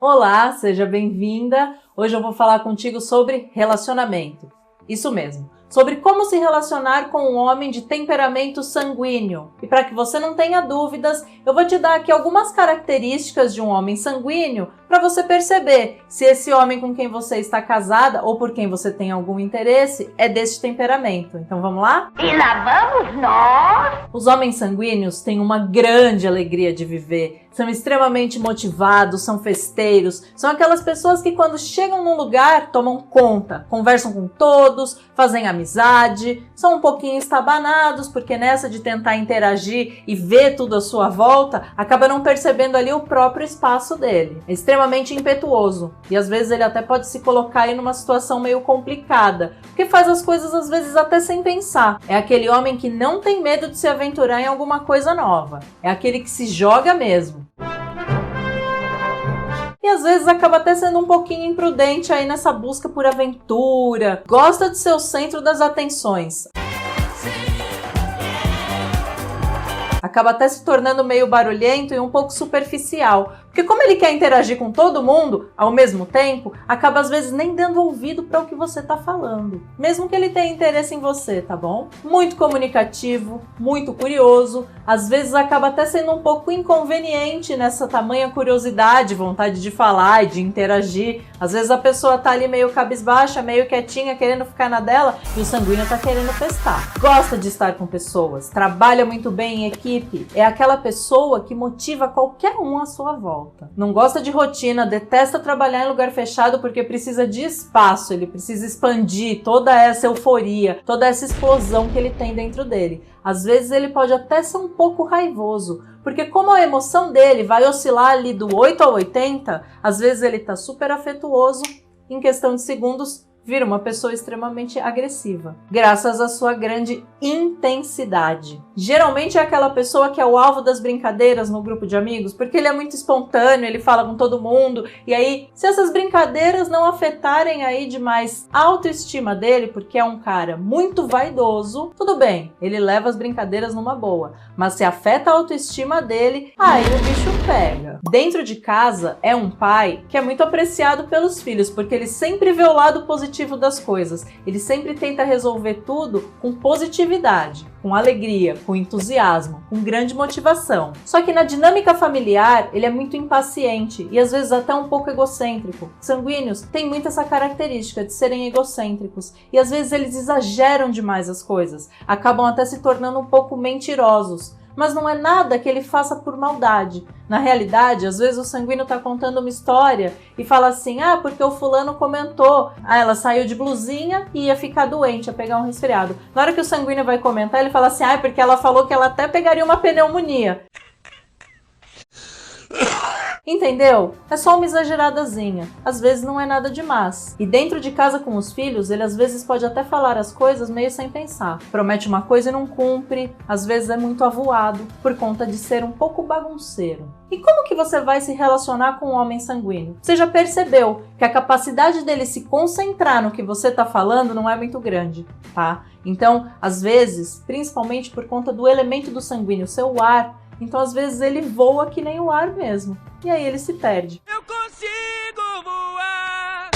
Olá, seja bem-vinda! Hoje eu vou falar contigo sobre relacionamento. Isso mesmo, sobre como se relacionar com um homem de temperamento sanguíneo. E para que você não tenha dúvidas, eu vou te dar aqui algumas características de um homem sanguíneo para você perceber se esse homem com quem você está casada ou por quem você tem algum interesse é desse temperamento. Então vamos lá? E lá vamos nós! Os homens sanguíneos têm uma grande alegria de viver, são extremamente motivados, são festeiros, são aquelas pessoas que quando chegam num lugar tomam conta, conversam com todos, fazem amizade, são um pouquinho estabanados porque nessa de tentar interagir e ver tudo à sua volta, acaba não percebendo ali o próprio espaço dele. É extremamente impetuoso e às vezes ele até pode se colocar aí numa situação meio complicada, porque faz as coisas às vezes até sem pensar. É aquele homem que não tem medo de se aventurar em alguma coisa nova, é aquele que se joga mesmo. E às vezes acaba até sendo um pouquinho imprudente aí nessa busca por aventura, gosta de ser o centro das atenções. Acaba até se tornando meio barulhento e um pouco superficial, porque como ele quer interagir com todo mundo ao mesmo tempo, acaba às vezes nem dando ouvido para o que você está falando, mesmo que ele tenha interesse em você, tá bom? Muito comunicativo, muito curioso, às vezes acaba até sendo um pouco inconveniente nessa tamanha curiosidade, vontade de falar e de interagir. Às vezes a pessoa tá ali meio cabisbaixa, meio quietinha, querendo ficar na dela, e o sanguíneo tá querendo testar. Gosta de estar com pessoas, trabalha muito bem em equipe, é aquela pessoa que motiva qualquer um à sua volta. Não gosta de rotina, detesta trabalhar em lugar fechado porque precisa de espaço, ele precisa expandir toda essa euforia, toda essa explosão que ele tem dentro dele. Às vezes ele pode até ser um pouco raivoso, porque como a emoção dele vai oscilar ali do 8 ao 80, às vezes ele tá super afetuoso, em questão de segundos vira uma pessoa extremamente agressiva, graças à sua grande intensidade. Geralmente é aquela pessoa que é o alvo das brincadeiras no grupo de amigos, porque ele é muito espontâneo, ele fala com todo mundo, e aí, se essas brincadeiras não afetarem aí demais a autoestima dele, porque é um cara muito vaidoso, tudo bem, ele leva as brincadeiras numa boa, mas se afeta a autoestima dele, aí o bicho pega. Dentro de casa, é um pai que é muito apreciado pelos filhos, porque ele sempre vê o lado positivo das coisas. Ele sempre tenta resolver tudo com positividade, com alegria, com entusiasmo, com grande motivação. Só que na dinâmica familiar, ele é muito impaciente e às vezes até um pouco egocêntrico. Sanguíneos têm muito essa característica de serem egocêntricos e às vezes eles exageram demais as coisas, acabam até se tornando um pouco mentirosos. Mas não é nada que ele faça por maldade. Na realidade, às vezes o sanguíneo tá contando uma história e fala assim, porque o fulano comentou, ela saiu de blusinha e ia ficar doente, ia pegar um resfriado. Na hora que o sanguíneo vai comentar, ele fala assim, porque ela falou que ela até pegaria uma pneumonia. Entendeu? É só uma exageradazinha. Às vezes não é nada demais. E dentro de casa com os filhos, ele às vezes pode até falar as coisas meio sem pensar. Promete uma coisa e não cumpre. Às vezes é muito avoado por conta de ser um pouco bagunceiro. E como que você vai se relacionar com um homem sanguíneo? Você já percebeu que a capacidade dele se concentrar no que você tá falando não é muito grande, tá? Então, às vezes, principalmente por conta do elemento do sanguíneo, seu ar, então às vezes ele voa que nem o ar mesmo. E aí ele se perde. Eu consigo voar!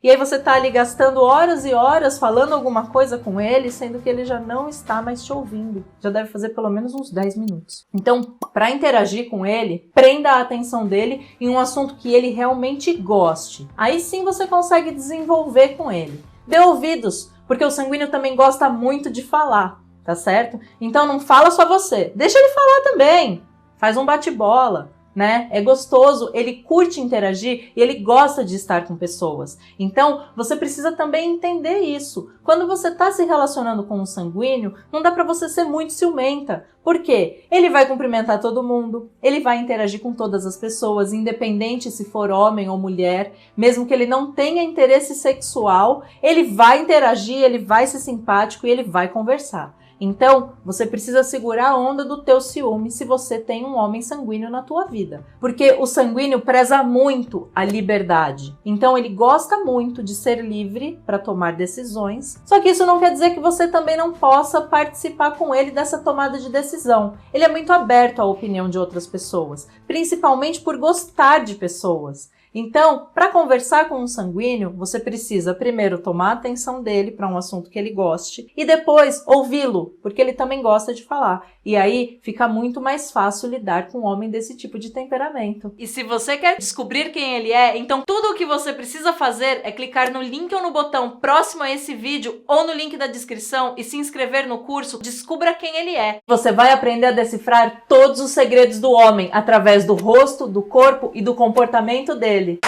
E aí você tá ali gastando horas e horas falando alguma coisa com ele, sendo que ele já não está mais te ouvindo. Já deve fazer pelo menos uns 10 minutos. Então, para interagir com ele, prenda a atenção dele em um assunto que ele realmente goste. Aí sim você consegue desenvolver com ele. Dê ouvidos, porque o sanguíneo também gosta muito de falar. Tá certo? Então não fala só você, deixa ele falar também, faz um bate-bola, né? É gostoso, ele curte interagir e ele gosta de estar com pessoas. Então você precisa também entender isso. Quando você está se relacionando com um sanguíneo, não dá para você ser muito ciumenta. Por quê? Ele vai cumprimentar todo mundo, ele vai interagir com todas as pessoas, independente se for homem ou mulher, mesmo que ele não tenha interesse sexual, ele vai interagir, ele vai ser simpático e ele vai conversar. Então, você precisa segurar a onda do teu ciúme se você tem um homem sanguíneo na tua vida. Porque o sanguíneo preza muito a liberdade. Então, ele gosta muito de ser livre para tomar decisões. Só que isso não quer dizer que você também não possa participar com ele dessa tomada de decisão. Ele é muito aberto à opinião de outras pessoas, principalmente por gostar de pessoas. Então, para conversar com um sanguíneo, você precisa primeiro tomar a atenção dele para um assunto que ele goste e depois ouvi-lo, porque ele também gosta de falar. E aí fica muito mais fácil lidar com um homem desse tipo de temperamento. E se você quer descobrir quem ele é, então tudo o que você precisa fazer é clicar no link ou no botão próximo a esse vídeo ou no link da descrição e se inscrever no curso Descubra Quem Ele É. Você vai aprender a decifrar todos os segredos do homem através do rosto, do corpo e do comportamento dele.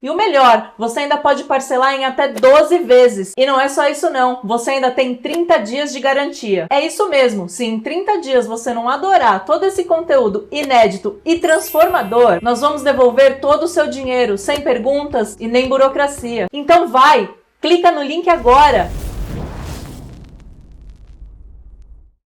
E o melhor, você ainda pode parcelar em até 12 vezes. E não é só isso não, você ainda tem 30 dias de garantia. É isso mesmo, se em 30 dias você não adorar todo esse conteúdo inédito e transformador, nós vamos devolver todo o seu dinheiro, sem perguntas e nem burocracia. Então vai, clica no link agora!